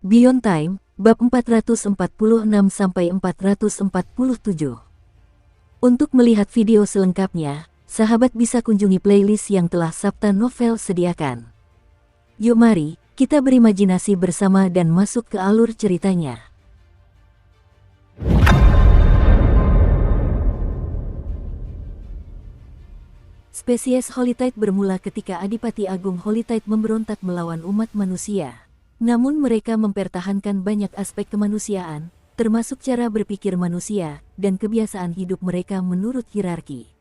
Beyond Time, bab 446-447. Untuk melihat video selengkapnya, sahabat bisa kunjungi playlist yang telah Sabta Novel sediakan. Yuk mari, kita berimajinasi bersama dan masuk ke alur ceritanya. Spesies Holitite bermula ketika Adipati Agung Holitite memberontak melawan umat manusia. Namun mereka mempertahankan banyak aspek kemanusiaan, termasuk cara berpikir manusia, dan kebiasaan hidup mereka menurut hierarki.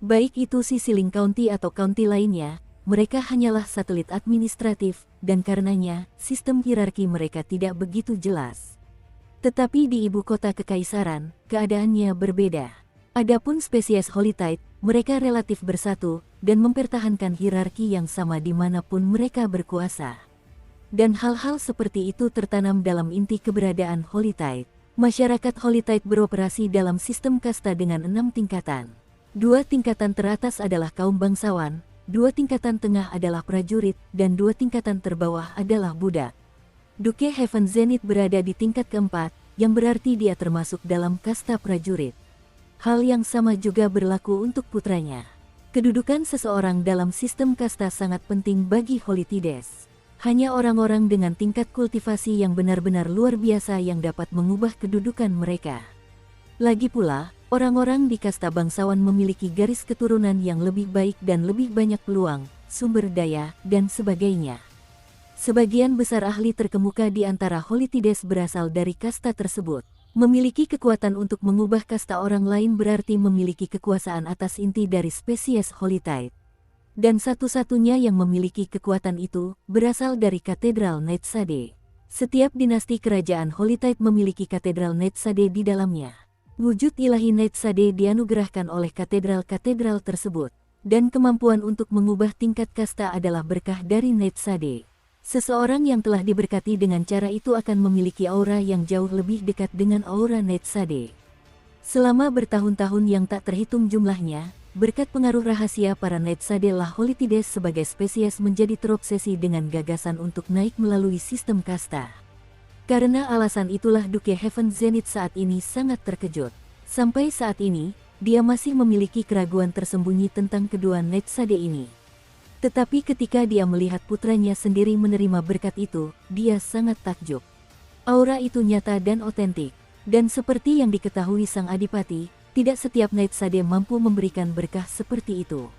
Baik itu Sisiling County atau county lainnya, mereka hanyalah satelit administratif, dan karenanya, sistem hierarki mereka tidak begitu jelas. Tetapi di ibu kota kekaisaran, keadaannya berbeda. Adapun spesies Holitite, mereka relatif bersatu, dan mempertahankan hierarki yang sama dimanapun mereka berkuasa. Dan hal-hal seperti itu tertanam dalam inti keberadaan Holitite. Masyarakat Holitite beroperasi dalam sistem kasta dengan 6 tingkatan. 2 tingkatan teratas adalah kaum bangsawan, 2 tingkatan tengah adalah prajurit, dan 2 tingkatan terbawah adalah budak. Duke Heaven Zenith berada di tingkat keempat, yang berarti dia termasuk dalam kasta prajurit. Hal yang sama juga berlaku untuk putranya. Kedudukan seseorang dalam sistem kasta sangat penting bagi Holitides. Hanya orang-orang dengan tingkat kultivasi yang benar-benar luar biasa yang dapat mengubah kedudukan mereka. Lagi pula, orang-orang di kasta bangsawan memiliki garis keturunan yang lebih baik dan lebih banyak peluang, sumber daya, dan sebagainya. Sebagian besar ahli terkemuka di antara Holitides berasal dari kasta tersebut. Memiliki kekuatan untuk mengubah kasta orang lain berarti memiliki kekuasaan atas inti dari spesies Holitite. Dan satu-satunya yang memiliki kekuatan itu berasal dari Katedral Netsade. Setiap dinasti kerajaan Holitite memiliki Katedral Netsade di dalamnya. Wujud ilahi Netsade dianugerahkan oleh katedral-katedral tersebut, dan kemampuan untuk mengubah tingkat kasta adalah berkah dari Netsade. Seseorang yang telah diberkati dengan cara itu akan memiliki aura yang jauh lebih dekat dengan aura Netsade. Selama bertahun-tahun yang tak terhitung jumlahnya, berkat pengaruh rahasia para Netsade lah Holitides sebagai spesies menjadi terobsesi dengan gagasan untuk naik melalui sistem kasta. Karena alasan itulah Duke Heaven Zenith saat ini sangat terkejut. Sampai saat ini, dia masih memiliki keraguan tersembunyi tentang kedua Netsade ini. Tetapi ketika dia melihat putranya sendiri menerima berkat itu, dia sangat takjub. Aura itu nyata dan otentik, dan seperti yang diketahui sang adipati, tidak setiap Netsade mampu memberikan berkah seperti itu.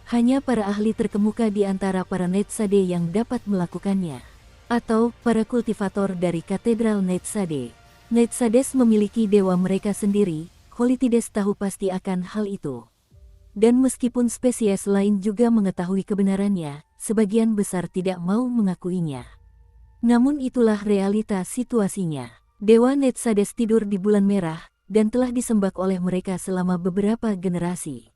Hanya para ahli terkemuka di antara para Netsade yang dapat melakukannya. Atau, para kultivator dari Katedral Netsade. Netsades memiliki dewa mereka sendiri, Holitides tahu pasti akan hal itu. Dan meskipun spesies lain juga mengetahui kebenarannya, sebagian besar tidak mau mengakuinya. Namun itulah realita situasinya. Dewa Netsades tidur di bulan merah, dan telah disembah oleh mereka selama beberapa generasi.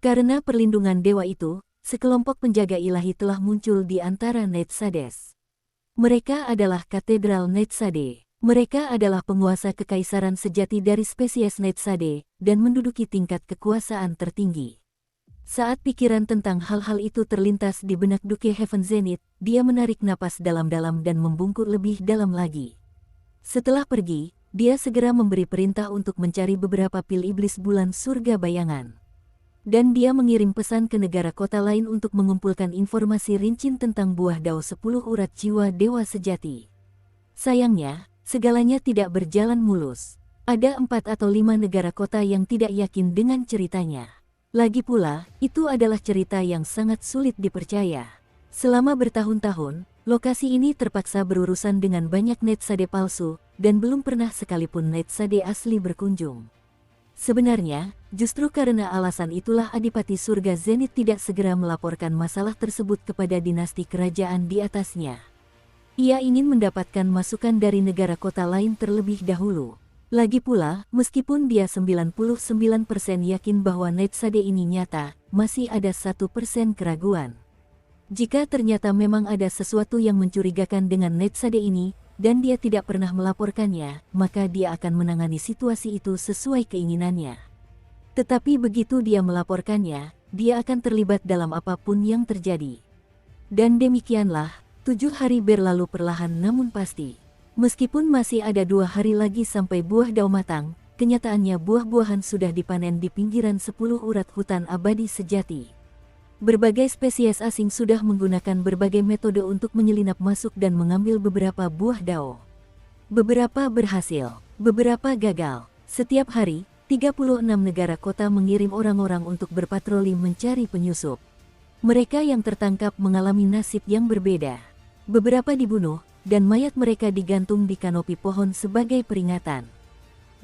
Karena perlindungan dewa itu, sekelompok penjaga ilahi telah muncul di antara Netsades. Mereka adalah Katedral Netsade. Mereka adalah penguasa kekaisaran sejati dari spesies Netsade, dan menduduki tingkat kekuasaan tertinggi. Saat pikiran tentang hal-hal itu terlintas di benak Duke Heaven Zenith, dia menarik napas dalam-dalam dan membungkuk lebih dalam lagi. Setelah pergi, dia segera memberi perintah untuk mencari beberapa pil iblis bulan surga bayangan. Dan dia mengirim pesan ke negara kota lain untuk mengumpulkan informasi rinci tentang buah dao 10 urat jiwa dewa sejati. Sayangnya, segalanya tidak berjalan mulus. Ada 4 atau 5 negara kota yang tidak yakin dengan ceritanya. Lagi pula, itu adalah cerita yang sangat sulit dipercaya. Selama bertahun-tahun, lokasi ini terpaksa berurusan dengan banyak Netsade palsu, dan belum pernah sekalipun Netsade asli berkunjung. Sebenarnya, justru karena alasan itulah Adipati Surga Zenith tidak segera melaporkan masalah tersebut kepada dinasti kerajaan di atasnya. Ia ingin mendapatkan masukan dari negara kota lain terlebih dahulu. Lagi pula, meskipun dia 99% yakin bahwa Netsade ini nyata, masih ada 1% keraguan. Jika ternyata memang ada sesuatu yang mencurigakan dengan Netsade ini, dan dia tidak pernah melaporkannya, maka dia akan menangani situasi itu sesuai keinginannya. Tetapi begitu dia melaporkannya, dia akan terlibat dalam apapun yang terjadi. Dan demikianlah, 7 hari berlalu perlahan namun pasti. Meskipun masih ada 2 hari lagi sampai buah dao matang, kenyataannya buah-buahan sudah dipanen di pinggiran 10 urat hutan abadi sejati. Berbagai spesies asing sudah menggunakan berbagai metode untuk menyelinap masuk dan mengambil beberapa buah dao. Beberapa berhasil, beberapa gagal. Setiap hari, 36 negara kota mengirim orang-orang untuk berpatroli mencari penyusup. Mereka yang tertangkap mengalami nasib yang berbeda. Beberapa dibunuh, dan mayat mereka digantung di kanopi pohon sebagai peringatan.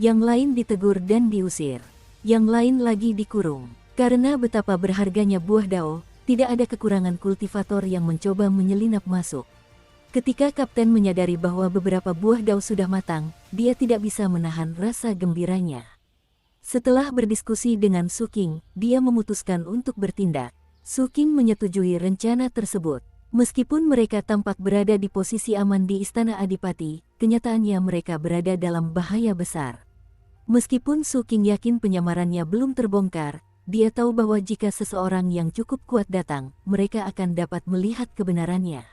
Yang lain ditegur dan diusir. Yang lain lagi dikurung. Karena betapa berharganya buah dao, tidak ada kekurangan kultivator yang mencoba menyelinap masuk. Ketika kapten menyadari bahwa beberapa buah dao sudah matang, dia tidak bisa menahan rasa gembiranya. Setelah berdiskusi dengan Su Qing, dia memutuskan untuk bertindak. Su Qing menyetujui rencana tersebut. Meskipun mereka tampak berada di posisi aman di Istana Adipati, kenyataannya mereka berada dalam bahaya besar. Meskipun Su Qing yakin penyamarannya belum terbongkar, dia tahu bahwa jika seseorang yang cukup kuat datang, mereka akan dapat melihat kebenarannya.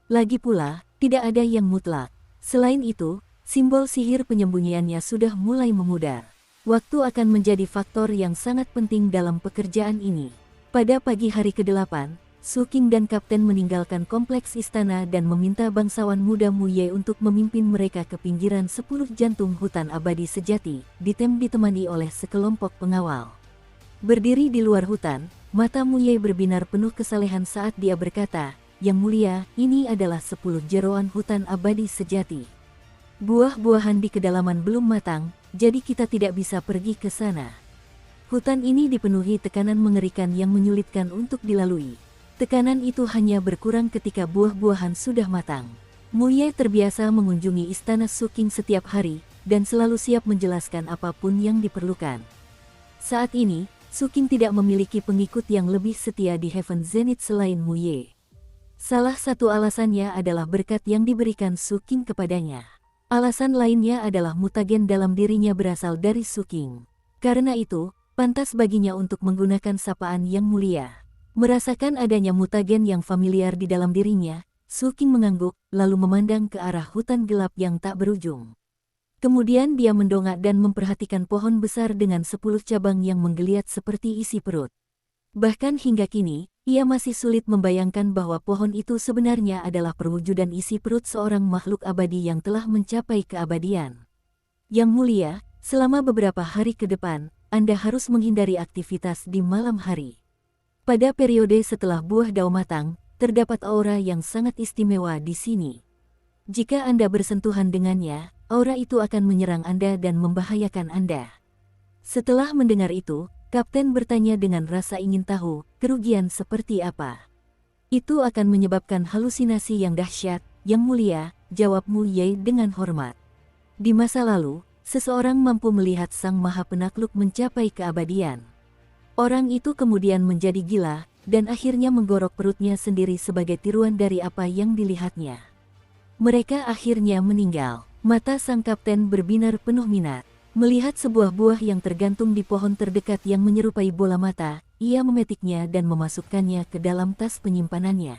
Lagi pula, tidak ada yang mutlak. Selain itu, simbol sihir penyembunyiannya sudah mulai memudar. Waktu akan menjadi faktor yang sangat penting dalam pekerjaan ini. Pada pagi hari ke-8, Su Qing dan kapten meninggalkan kompleks istana dan meminta bangsawan muda Mu Ye untuk memimpin mereka ke pinggiran 10 jantung hutan abadi sejati, ditemani oleh sekelompok pengawal. Berdiri di luar hutan, mata Mu Ye berbinar penuh kesalehan saat dia berkata, "Yang mulia, ini adalah 10 jeroan hutan abadi sejati. Buah-buahan di kedalaman belum matang, jadi kita tidak bisa pergi ke sana. Hutan ini dipenuhi tekanan mengerikan yang menyulitkan untuk dilalui. Tekanan itu hanya berkurang ketika buah-buahan sudah matang." Mu Ye terbiasa mengunjungi istana Su Qing setiap hari, dan selalu siap menjelaskan apapun yang diperlukan. Saat ini, Su Qing tidak memiliki pengikut yang lebih setia di Heaven Zenith selain Mu Ye. Salah satu alasannya adalah berkat yang diberikan Su Qing kepadanya. Alasan lainnya adalah mutagen dalam dirinya berasal dari Su Qing. Karena itu, pantas baginya untuk menggunakan sapaan yang mulia. Merasakan adanya mutagen yang familiar di dalam dirinya, Su Qing mengangguk, lalu memandang ke arah hutan gelap yang tak berujung. Kemudian dia mendongak dan memperhatikan pohon besar dengan 10 cabang yang menggeliat seperti isi perut. Bahkan hingga kini, ia masih sulit membayangkan bahwa pohon itu sebenarnya adalah perwujudan isi perut seorang makhluk abadi yang telah mencapai keabadian. Yang mulia, selama beberapa hari ke depan, Anda harus menghindari aktivitas di malam hari. Pada periode setelah buah dao matang, terdapat aura yang sangat istimewa di sini. Jika Anda bersentuhan dengannya, aura itu akan menyerang Anda dan membahayakan Anda. Setelah mendengar itu, kapten bertanya dengan rasa ingin tahu, kerugian seperti apa. Itu akan menyebabkan halusinasi yang dahsyat. Yang mulia, jawab Mu Ye dengan hormat. Di masa lalu, seseorang mampu melihat Sang Maha Penakluk mencapai keabadian. Orang itu kemudian menjadi gila, dan akhirnya menggorok perutnya sendiri sebagai tiruan dari apa yang dilihatnya. Mereka akhirnya meninggal. Mata sang kapten berbinar penuh minat. Melihat sebuah buah yang tergantung di pohon terdekat yang menyerupai bola mata, ia memetiknya dan memasukkannya ke dalam tas penyimpanannya.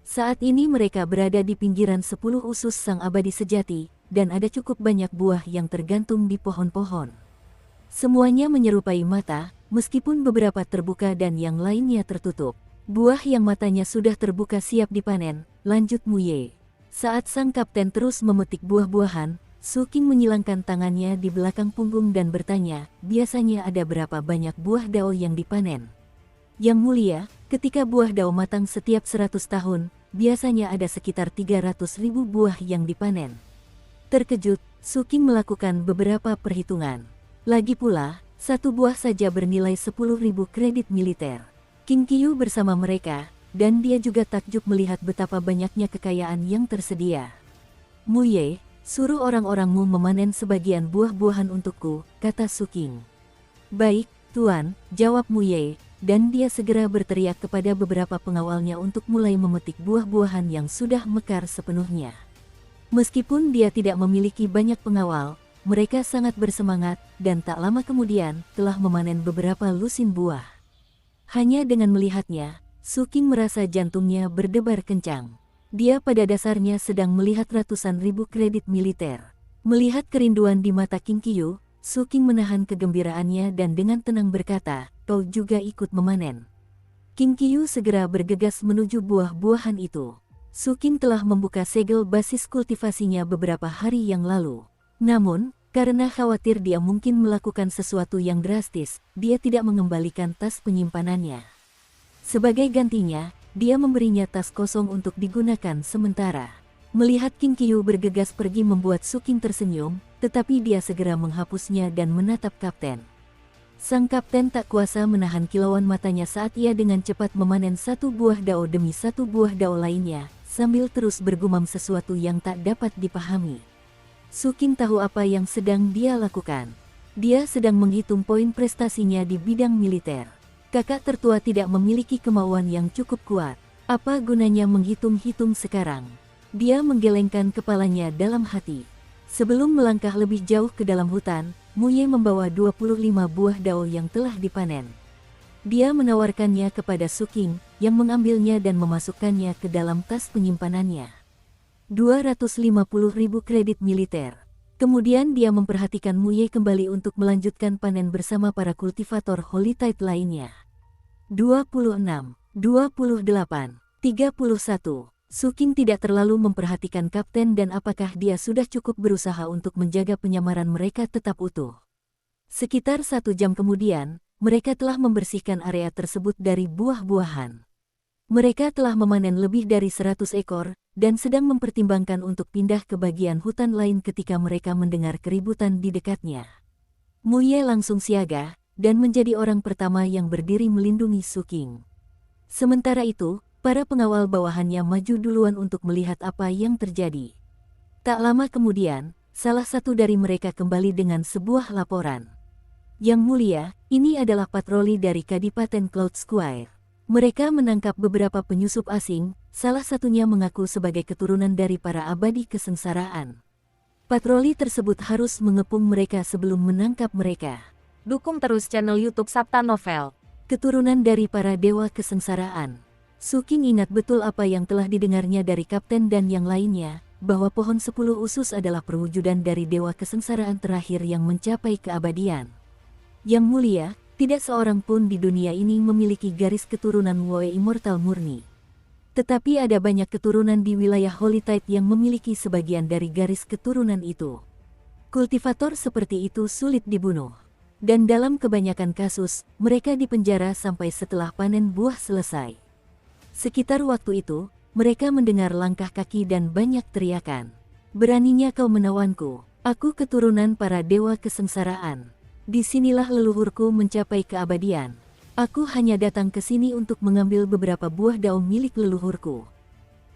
Saat ini mereka berada di pinggiran 10 usus sang abadi sejati, dan ada cukup banyak buah yang tergantung di pohon-pohon. Semuanya menyerupai mata, meskipun beberapa terbuka dan yang lainnya tertutup. Buah yang matanya sudah terbuka siap dipanen, lanjut Mu Ye. Saat sang kapten terus memetik buah-buahan, Su Qing menyilangkan tangannya di belakang punggung dan bertanya, biasanya ada berapa banyak buah dao yang dipanen? Yang mulia, ketika buah dao matang setiap 100 tahun, biasanya ada sekitar 300.000 buah yang dipanen. Terkejut, Su Qing melakukan beberapa perhitungan. Lagi pula, satu buah saja bernilai 10.000 kredit militer. Qing Qiu bersama mereka, dan dia juga takjub melihat betapa banyaknya kekayaan yang tersedia. Mu Ye, suruh orang-orangmu memanen sebagian buah-buahan untukku, kata Su Qing. Baik, Tuan, jawab Mu Ye, dan dia segera berteriak kepada beberapa pengawalnya untuk mulai memetik buah-buahan yang sudah mekar sepenuhnya. Meskipun dia tidak memiliki banyak pengawal, mereka sangat bersemangat, dan tak lama kemudian, telah memanen beberapa lusin buah. Hanya dengan melihatnya, Su Qing merasa jantungnya berdebar kencang. Dia pada dasarnya sedang melihat ratusan ribu kredit militer. Melihat kerinduan di mata Qing Qiu, Su Qing menahan kegembiraannya dan dengan tenang berkata, "Kau juga ikut memanen." Qing Qiu segera bergegas menuju buah-buahan itu. Su Qing telah membuka segel basis kultivasinya beberapa hari yang lalu. Namun, karena khawatir dia mungkin melakukan sesuatu yang drastis, dia tidak mengembalikan tas penyimpanannya. Sebagai gantinya, dia memberinya tas kosong untuk digunakan sementara. Melihat Qing Qiu bergegas pergi membuat Su Qing tersenyum, tetapi dia segera menghapusnya dan menatap kapten. Sang kapten tak kuasa menahan kilauan matanya saat ia dengan cepat memanen satu buah dao demi satu buah dao lainnya, sambil terus bergumam sesuatu yang tak dapat dipahami. Su Qing tahu apa yang sedang dia lakukan. Dia sedang menghitung poin prestasinya di bidang militer. Kakak tertua tidak memiliki kemauan yang cukup kuat. Apa gunanya menghitung-hitung sekarang? Dia menggelengkan kepalanya dalam hati. Sebelum melangkah lebih jauh ke dalam hutan, Mu Ye membawa 25 buah dao yang telah dipanen. Dia menawarkannya kepada Su Qing, yang mengambilnya dan memasukkannya ke dalam tas penyimpanannya. 250.000 kredit militer. Kemudian dia memperhatikan Mu Ye kembali untuk melanjutkan panen bersama para kultivator Holy Tide lainnya. 26, 28, 31. Su Qing tidak terlalu memperhatikan kapten dan apakah dia sudah cukup berusaha untuk menjaga penyamaran mereka tetap utuh. Sekitar 1 jam kemudian, mereka telah membersihkan area tersebut dari buah-buahan. Mereka telah memanen lebih dari 100 ekor, dan sedang mempertimbangkan untuk pindah ke bagian hutan lain ketika mereka mendengar keributan di dekatnya. Mu Ye langsung siaga, dan menjadi orang pertama yang berdiri melindungi Su Qing. Sementara itu, para pengawal bawahannya maju duluan untuk melihat apa yang terjadi. Tak lama kemudian, salah satu dari mereka kembali dengan sebuah laporan. Yang mulia, ini adalah patroli dari Kadipaten Cloud Square. Mereka menangkap beberapa penyusup asing, salah satunya mengaku sebagai keturunan dari para abadi kesengsaraan. Patroli tersebut harus mengepung mereka sebelum menangkap mereka. Dukung terus channel YouTube Sabta Novel. Keturunan dari para dewa kesengsaraan. Su Qing ingat betul apa yang telah didengarnya dari kapten dan yang lainnya, bahwa pohon 10 usus adalah perwujudan dari dewa kesengsaraan terakhir yang mencapai keabadian. Yang mulia, tidak seorang pun di dunia ini memiliki garis keturunan Woe Immortal murni. Tetapi ada banyak keturunan di wilayah Holy Tide yang memiliki sebagian dari garis keturunan itu. Kultivator seperti itu sulit dibunuh. Dan dalam kebanyakan kasus, mereka dipenjara sampai setelah panen buah selesai. Sekitar waktu itu, mereka mendengar langkah kaki dan banyak teriakan. "Beraninya kau menawanku, aku keturunan para dewa kesengsaraan. Disinilah leluhurku mencapai keabadian. Aku hanya datang ke sini untuk mengambil beberapa buah dao milik leluhurku.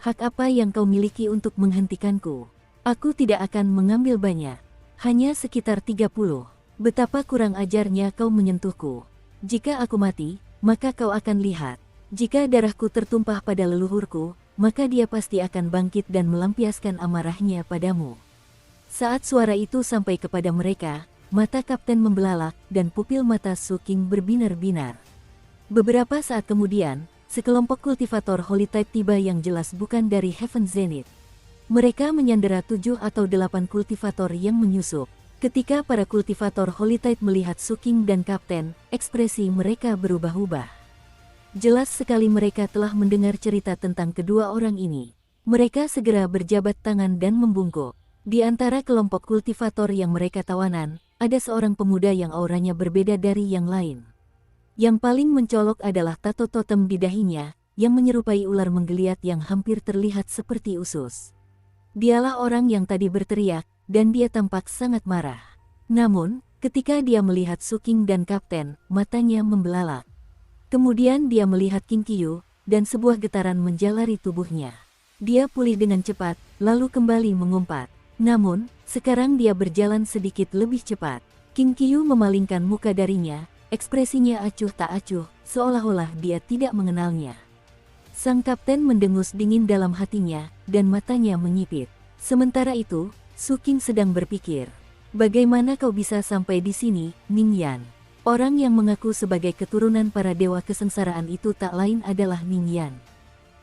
Hak apa yang kau miliki untuk menghentikanku? Aku tidak akan mengambil banyak, hanya sekitar 30. Betapa kurang ajarnya kau menyentuhku. Jika aku mati, maka kau akan lihat. Jika darahku tertumpah pada leluhurku, maka dia pasti akan bangkit dan melampiaskan amarahnya padamu." Saat suara itu sampai kepada mereka, mata kapten membelalak dan pupil mata Su Qing berbinar-binar. Beberapa saat kemudian, sekelompok kultivator Holy Tide tiba yang jelas bukan dari Heaven Zenith. Mereka menyandera 7 atau 8 kultivator yang menyusup. Ketika para kultivator Holy Tide melihat Su Qing dan kapten, ekspresi mereka berubah-ubah. Jelas sekali mereka telah mendengar cerita tentang kedua orang ini. Mereka segera berjabat tangan dan membungkuk. Di antara kelompok kultivator yang mereka tawanan, ada seorang pemuda yang auranya berbeda dari yang lain. Yang paling mencolok adalah tato totem di dahinya, yang menyerupai ular menggeliat yang hampir terlihat seperti usus. Dialah orang yang tadi berteriak, dan dia tampak sangat marah. Namun, ketika dia melihat Su Qing dan kapten, matanya membelalak. Kemudian dia melihat Qing Qiu, dan sebuah getaran menjalari tubuhnya. Dia pulih dengan cepat, lalu kembali mengumpat. Namun, sekarang dia berjalan sedikit lebih cepat. Qing Qiu memalingkan muka darinya, ekspresinya acuh tak acuh, seolah-olah dia tidak mengenalnya. Sang kapten mendengus dingin dalam hatinya, dan matanya menyipit. Sementara itu, Su Qing sedang berpikir, "Bagaimana kau bisa sampai di sini, Ning Yan?" Orang yang mengaku sebagai keturunan para dewa kesengsaraan itu tak lain adalah Ning Yan.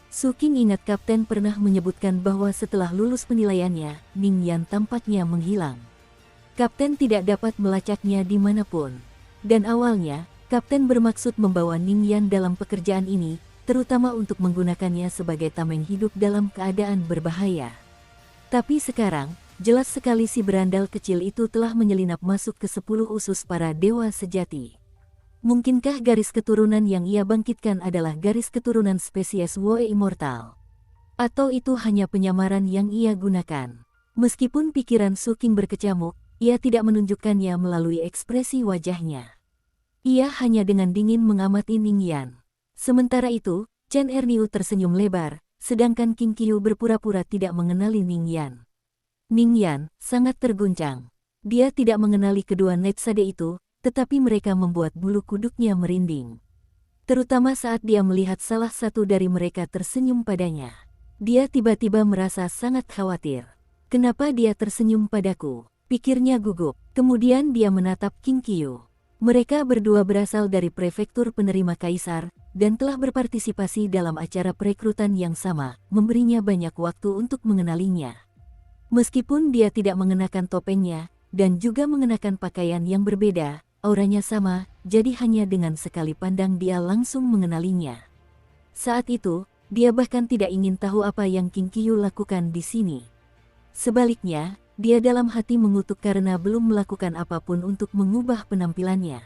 Su Qing ingat Kapten pernah menyebutkan bahwa setelah lulus penilaiannya, Ning Yan tampaknya menghilang. Kapten tidak dapat melacaknya dimanapun. Dan awalnya, Kapten bermaksud membawa Ning Yan dalam pekerjaan ini, terutama untuk menggunakannya sebagai tameng hidup dalam keadaan berbahaya. Tapi sekarang, jelas sekali si berandal kecil itu telah menyelinap masuk ke 10 usus para dewa sejati. Mungkinkah garis keturunan yang ia bangkitkan adalah garis keturunan spesies Woe Immortal? Atau itu hanya penyamaran yang ia gunakan? Meskipun pikiran Su Qing berkecamuk, ia tidak menunjukkannya melalui ekspresi wajahnya. Ia hanya dengan dingin mengamati Ning Yan. Sementara itu, Chen Erniu tersenyum lebar, sedangkan Qing Qiu berpura-pura tidak mengenali Ning Yan. Ning Yan sangat terguncang. Dia tidak mengenali kedua Netsade itu, tetapi mereka membuat bulu kuduknya merinding. Terutama saat dia melihat salah satu dari mereka tersenyum padanya. Dia tiba-tiba merasa sangat khawatir. Kenapa dia tersenyum padaku? Pikirnya gugup. Kemudian dia menatap Qing Qiu. Mereka berdua berasal dari prefektur penerima kaisar, dan telah berpartisipasi dalam acara perekrutan yang sama, memberinya banyak waktu untuk mengenalinya. Meskipun dia tidak mengenakan topengnya, dan juga mengenakan pakaian yang berbeda, auranya sama, jadi hanya dengan sekali pandang dia langsung mengenalinya. Saat itu, dia bahkan tidak ingin tahu apa yang Qing Qiu lakukan di sini. Sebaliknya, dia dalam hati mengutuk karena belum melakukan apapun untuk mengubah penampilannya.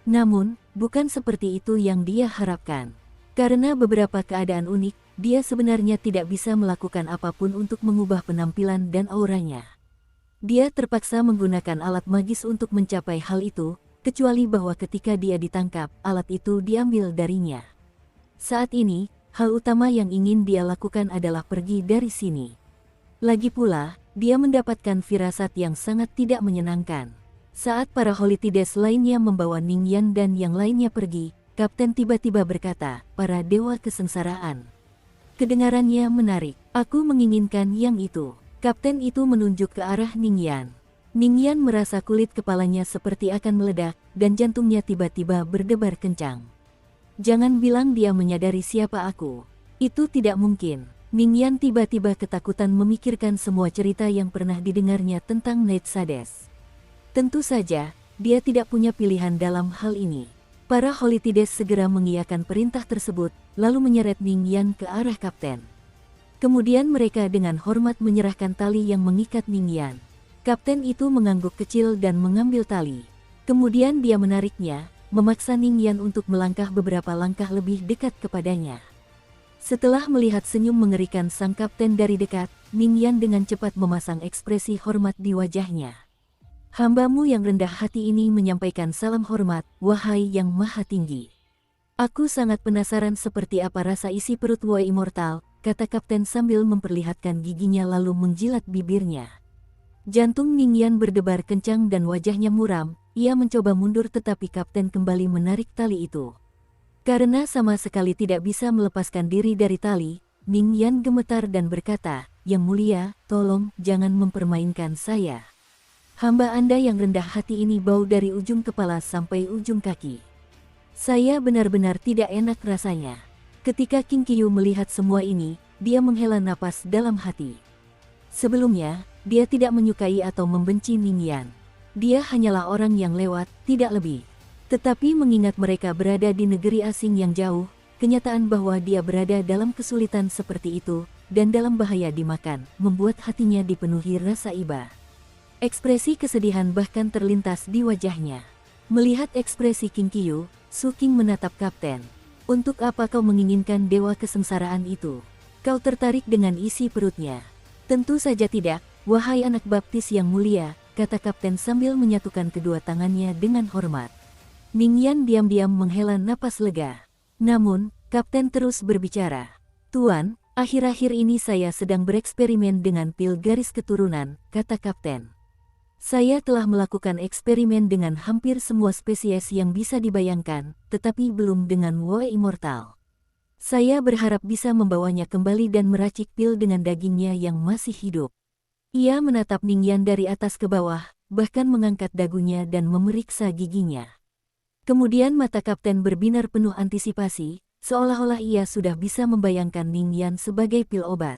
Namun, bukan seperti itu yang dia harapkan. Karena beberapa keadaan unik, dia sebenarnya tidak bisa melakukan apapun untuk mengubah penampilan dan auranya. Dia terpaksa menggunakan alat magis untuk mencapai hal itu, kecuali bahwa ketika dia ditangkap, alat itu diambil darinya. Saat ini, hal utama yang ingin dia lakukan adalah pergi dari sini. Lagi pula, dia mendapatkan firasat yang sangat tidak menyenangkan. Saat para Holytides lainnya membawa Ning Yan dan yang lainnya pergi, Kapten tiba-tiba berkata, "Para dewa kesengsaraan." Kedengarannya menarik. "Aku menginginkan yang itu." Kapten itu menunjuk ke arah Ning Yan. Ning Yan merasa kulit kepalanya seperti akan meledak, dan jantungnya tiba-tiba berdebar kencang. "Jangan bilang dia menyadari siapa aku. Itu tidak mungkin." Ning Yan tiba-tiba ketakutan memikirkan semua cerita yang pernah didengarnya tentang Netsades. Tentu saja, dia tidak punya pilihan dalam hal ini. Para Holytides segera mengiyakan perintah tersebut, lalu menyeret Ning Yan ke arah Kapten. Kemudian mereka dengan hormat menyerahkan tali yang mengikat Ning Yan. Kapten itu mengangguk kecil dan mengambil tali. Kemudian dia menariknya, memaksa Ning Yan untuk melangkah beberapa langkah lebih dekat kepadanya. Setelah melihat senyum mengerikan sang kapten dari dekat, Ning Yan dengan cepat memasang ekspresi hormat di wajahnya. "Hambamu yang rendah hati ini menyampaikan salam hormat, wahai yang maha tinggi. Aku sangat penasaran seperti apa rasa isi perut Woe Immortal," kata Kapten sambil memperlihatkan giginya lalu menjilat bibirnya. Jantung Ning Yan berdebar kencang dan wajahnya muram. Ia mencoba mundur tetapi Kapten kembali menarik tali itu. Karena sama sekali tidak bisa melepaskan diri dari tali, Ning Yan gemetar dan berkata, "Yang mulia, tolong jangan mempermainkan saya. Hamba Anda yang rendah hati ini bau dari ujung kepala sampai ujung kaki. Saya benar-benar tidak enak rasanya." Ketika Qing Qiu melihat semua ini, dia menghela napas dalam hati. Sebelumnya, dia tidak menyukai atau membenci Ning Yan. Dia hanyalah orang yang lewat, tidak lebih. Tetapi mengingat mereka berada di negeri asing yang jauh, kenyataan bahwa dia berada dalam kesulitan seperti itu, dan dalam bahaya dimakan, membuat hatinya dipenuhi rasa iba. Ekspresi kesedihan bahkan terlintas di wajahnya. Melihat ekspresi Qing Qiu, Su Qing menatap Kapten. "Untuk apa kau menginginkan dewa kesengsaraan itu? Kau tertarik dengan isi perutnya?" "Tentu saja tidak, wahai anak baptis yang mulia," kata Kapten sambil menyatukan kedua tangannya dengan hormat. Ning Yan diam-diam menghela napas lega. Namun, Kapten terus berbicara. "Tuan, akhir-akhir ini saya sedang bereksperimen dengan pil garis keturunan," kata Kapten. "Saya telah melakukan eksperimen dengan hampir semua spesies yang bisa dibayangkan, tetapi belum dengan Woe Immortal. Saya berharap bisa membawanya kembali dan meracik pil dengan dagingnya yang masih hidup." Ia menatap Ning Yan dari atas ke bawah, bahkan mengangkat dagunya dan memeriksa giginya. Kemudian mata Kapten berbinar penuh antisipasi, seolah-olah ia sudah bisa membayangkan Ningyan sebagai pil obat.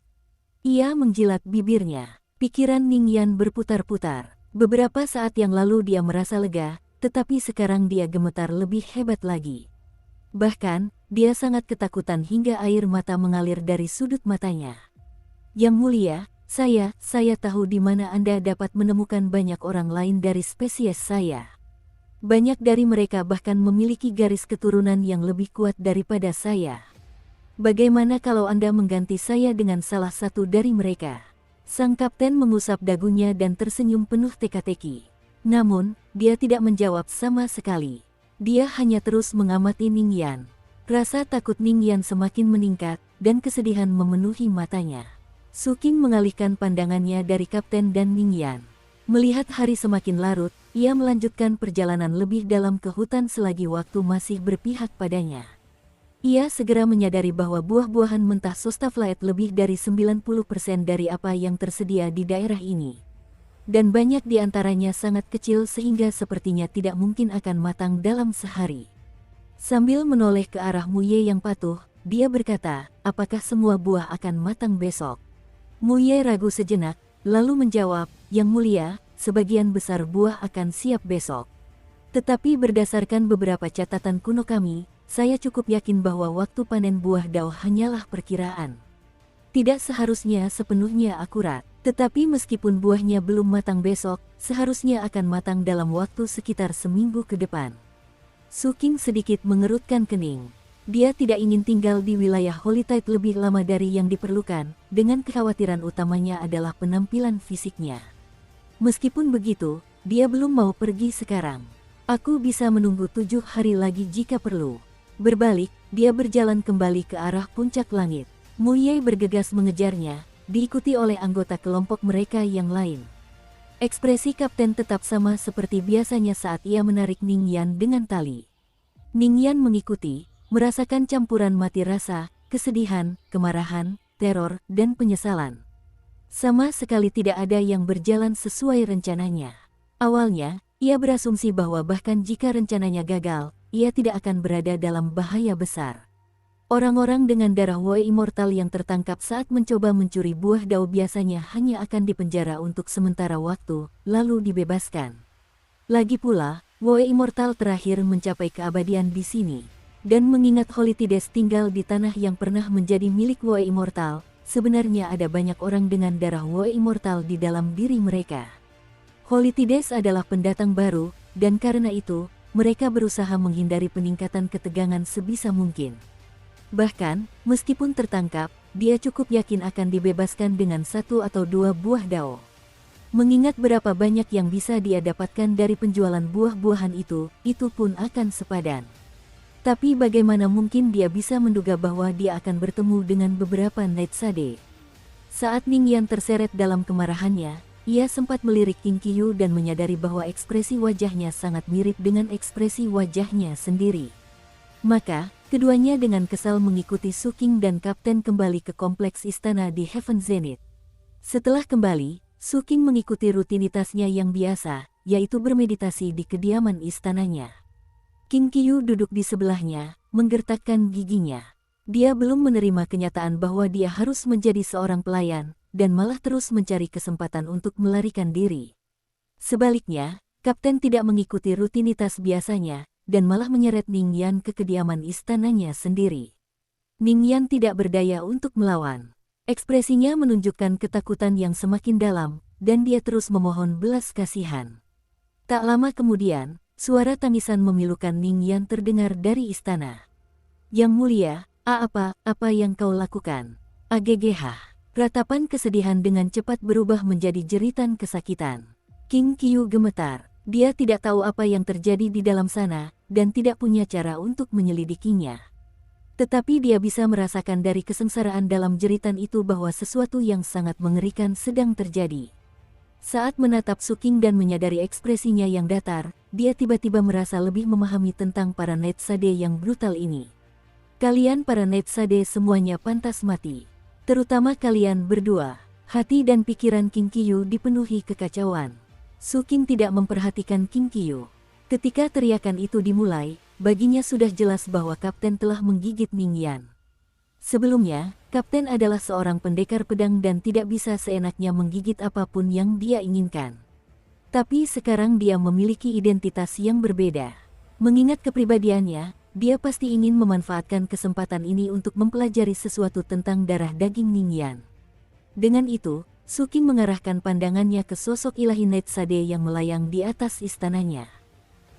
Ia menjilat bibirnya. Pikiran Ningyan berputar-putar. Beberapa saat yang lalu dia merasa lega, tetapi sekarang dia gemetar lebih hebat lagi. Bahkan, dia sangat ketakutan hingga air mata mengalir dari sudut matanya. Yang mulia, saya tahu di mana Anda dapat menemukan banyak orang lain dari spesies saya. Banyak dari mereka bahkan memiliki garis keturunan yang lebih kuat daripada saya. Bagaimana kalau Anda mengganti saya dengan salah satu dari mereka? Sang kapten mengusap dagunya dan tersenyum penuh teka-teki. Namun, dia tidak menjawab sama sekali. Dia hanya terus mengamati Ningyan. Rasa takut Ningyan semakin meningkat, dan kesedihan memenuhi matanya. Su Qing mengalihkan pandangannya dari kapten dan Ningyan. Melihat hari semakin larut, ia melanjutkan perjalanan lebih dalam ke hutan selagi waktu masih berpihak padanya. Ia segera menyadari bahwa buah-buahan mentah Sostaflaed lebih dari 90% dari apa yang tersedia di daerah ini. Dan banyak di antaranya sangat kecil sehingga sepertinya tidak mungkin akan matang dalam sehari. Sambil menoleh ke arah Muye yang patuh, dia berkata, apakah semua buah akan matang besok? Muye ragu sejenak, lalu menjawab, Yang mulia, sebagian besar buah akan siap besok. Tetapi berdasarkan beberapa catatan kuno kami, saya cukup yakin bahwa waktu panen buah dao hanyalah perkiraan. Tidak seharusnya sepenuhnya akurat, tetapi meskipun buahnya belum matang besok, seharusnya akan matang dalam waktu sekitar seminggu ke depan. Su Qing sedikit mengerutkan kening. Dia tidak ingin tinggal di wilayah Holytide lebih lama dari yang diperlukan, dengan kekhawatiran utamanya adalah penampilan fisiknya. Meskipun begitu, dia belum mau pergi sekarang. Aku bisa menunggu 7 hari lagi jika perlu. Berbalik, dia berjalan kembali ke arah puncak langit. Muye bergegas mengejarnya, diikuti oleh anggota kelompok mereka yang lain. Ekspresi kapten tetap sama seperti biasanya saat ia menarik Ningyan dengan tali. Ningyan mengikuti, merasakan campuran mati rasa, kesedihan, kemarahan, teror, dan penyesalan. Sama sekali tidak ada yang berjalan sesuai rencananya. Awalnya, ia berasumsi bahwa bahkan jika rencananya gagal, ia tidak akan berada dalam bahaya besar. Orang-orang dengan darah Wei Immortal yang tertangkap saat mencoba mencuri buah dao biasanya hanya akan dipenjara untuk sementara waktu, lalu dibebaskan. Lagi pula, Wei Immortal terakhir mencapai keabadian di sini. Dan mengingat Holytides tinggal di tanah yang pernah menjadi milik Wei Immortal, sebenarnya ada banyak orang dengan darah Wei Immortal di dalam diri mereka. Holytides adalah pendatang baru, dan karena itu, mereka berusaha menghindari peningkatan ketegangan sebisa mungkin. Bahkan, meskipun tertangkap, dia cukup yakin akan dibebaskan dengan 1 atau 2 buah dao. Mengingat berapa banyak yang bisa dia dapatkan dari penjualan buah-buahan itu pun akan sepadan. Tapi bagaimana mungkin dia bisa menduga bahwa dia akan bertemu dengan beberapa Night Sade? Saat Ningyan terseret dalam kemarahannya, ia sempat melirik King Qiyu dan menyadari bahwa ekspresi wajahnya sangat mirip dengan ekspresi wajahnya sendiri. Maka, keduanya dengan kesal mengikuti Su Qing dan kapten kembali ke kompleks istana di Heaven Zenith. Setelah kembali, Su Qing mengikuti rutinitasnya yang biasa, yaitu bermeditasi di kediaman istananya. King Qiyu duduk di sebelahnya, menggertakkan giginya. Dia belum menerima kenyataan bahwa dia harus menjadi seorang pelayan, dan malah terus mencari kesempatan untuk melarikan diri. Sebaliknya, kapten tidak mengikuti rutinitas biasanya, dan malah menyeret Ningyan ke kediaman istananya sendiri. Ningyan tidak berdaya untuk melawan. Ekspresinya menunjukkan ketakutan yang semakin dalam, dan dia terus memohon belas kasihan. Tak lama kemudian, suara tangisan memilukan Ningyan terdengar dari istana. Yang mulia, apa yang kau lakukan? Agegh. Ratapan kesedihan dengan cepat berubah menjadi jeritan kesakitan. King Qiyu gemetar. Dia tidak tahu apa yang terjadi di dalam sana, dan tidak punya cara untuk menyelidikinya. Tetapi dia bisa merasakan dari kesengsaraan dalam jeritan itu bahwa sesuatu yang sangat mengerikan sedang terjadi. Saat menatap Su Qing dan menyadari ekspresinya yang datar, dia tiba-tiba merasa lebih memahami tentang para Night Sade yang brutal ini. Kalian para Night Sade semuanya pantas mati. Terutama kalian berdua. Hati dan pikiran King Qiyu dipenuhi kekacauan. Su Qing tidak memperhatikan King Qiyu. Ketika teriakan itu dimulai, baginya sudah jelas bahwa Kapten telah menggigit Ningyan. Sebelumnya, Kapten adalah seorang pendekar pedang dan tidak bisa seenaknya menggigit apapun yang dia inginkan. Tapi sekarang dia memiliki identitas yang berbeda. Mengingat kepribadiannya, dia pasti ingin memanfaatkan kesempatan ini untuk mempelajari sesuatu tentang darah daging Ningyan. Dengan itu, Su Qing mengarahkan pandangannya ke sosok ilahi Netsade yang melayang di atas istananya.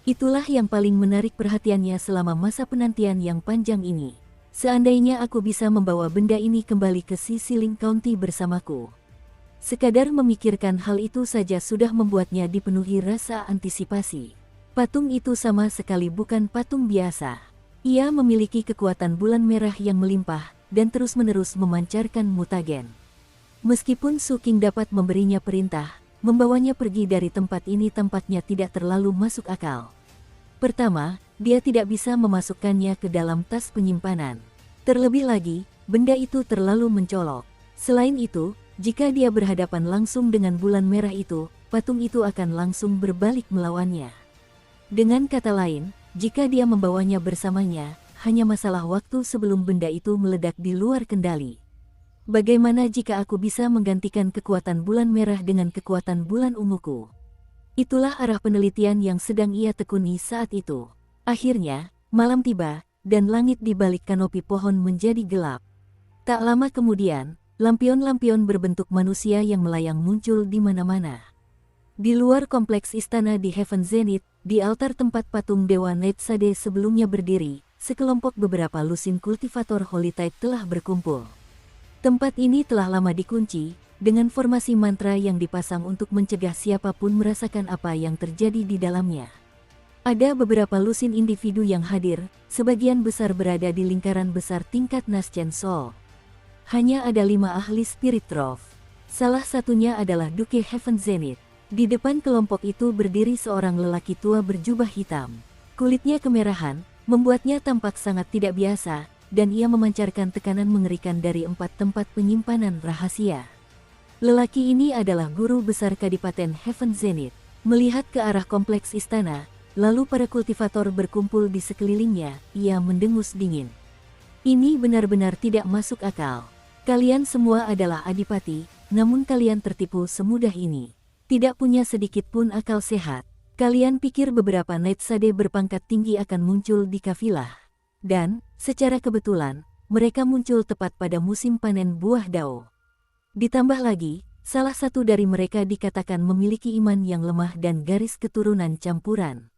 Itulah yang paling menarik perhatiannya selama masa penantian yang panjang ini. Seandainya aku bisa membawa benda ini kembali ke Xisiling County bersamaku. Sekadar memikirkan hal itu saja sudah membuatnya dipenuhi rasa antisipasi. Patung itu sama sekali bukan patung biasa. Ia memiliki kekuatan bulan merah yang melimpah dan terus-menerus memancarkan mutagen. Meskipun Su Qing dapat memberinya perintah, membawanya pergi dari tempat ini tampaknya tidak terlalu masuk akal. Pertama, dia tidak bisa memasukkannya ke dalam tas penyimpanan. Terlebih lagi, benda itu terlalu mencolok. Selain itu, jika dia berhadapan langsung dengan bulan merah itu, patung itu akan langsung berbalik melawannya. Dengan kata lain, jika dia membawanya bersamanya, hanya masalah waktu sebelum benda itu meledak di luar kendali. Bagaimana jika aku bisa menggantikan kekuatan bulan merah dengan kekuatan bulan unguku? Itulah arah penelitian yang sedang ia tekuni saat itu. Akhirnya, malam tiba, dan langit di balik kanopi pohon menjadi gelap. Tak lama kemudian, lampion-lampion berbentuk manusia yang melayang muncul di mana-mana. Di luar kompleks istana di Heaven Zenith, di altar tempat patung Dewa Netsade sebelumnya berdiri, sekelompok beberapa lusin kultivator Holy Tide telah berkumpul. Tempat ini telah lama dikunci, dengan formasi mantra yang dipasang untuk mencegah siapapun merasakan apa yang terjadi di dalamnya. Ada beberapa lusin individu yang hadir, sebagian besar berada di lingkaran besar tingkat Naschen Soul. Hanya ada 5 ahli Spirit Trove. Salah satunya adalah Duke Heaven Zenith. Di depan kelompok itu berdiri seorang lelaki tua berjubah hitam. Kulitnya kemerahan, membuatnya tampak sangat tidak biasa, dan ia memancarkan tekanan mengerikan dari 4 tempat penyimpanan rahasia. Lelaki ini adalah guru besar Kadipaten Heaven Zenith. Melihat ke arah kompleks istana, lalu para kultivator berkumpul di sekelilingnya, ia mendengus dingin. Ini benar-benar tidak masuk akal. Kalian semua adalah adipati, namun kalian tertipu semudah ini. Tidak punya sedikit pun akal sehat. Kalian pikir beberapa Netsade berpangkat tinggi akan muncul di kafilah. Dan, secara kebetulan, mereka muncul tepat pada musim panen buah dao. Ditambah lagi, salah satu dari mereka dikatakan memiliki iman yang lemah dan garis keturunan campuran.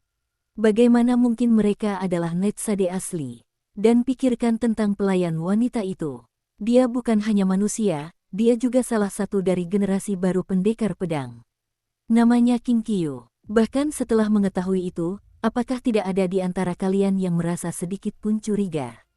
Bagaimana mungkin mereka adalah Netsade asli? Dan pikirkan tentang pelayan wanita itu. Dia bukan hanya manusia, dia juga salah satu dari generasi baru pendekar pedang. Namanya King Qiu. Bahkan setelah mengetahui itu, apakah tidak ada di antara kalian yang merasa sedikit pun curiga?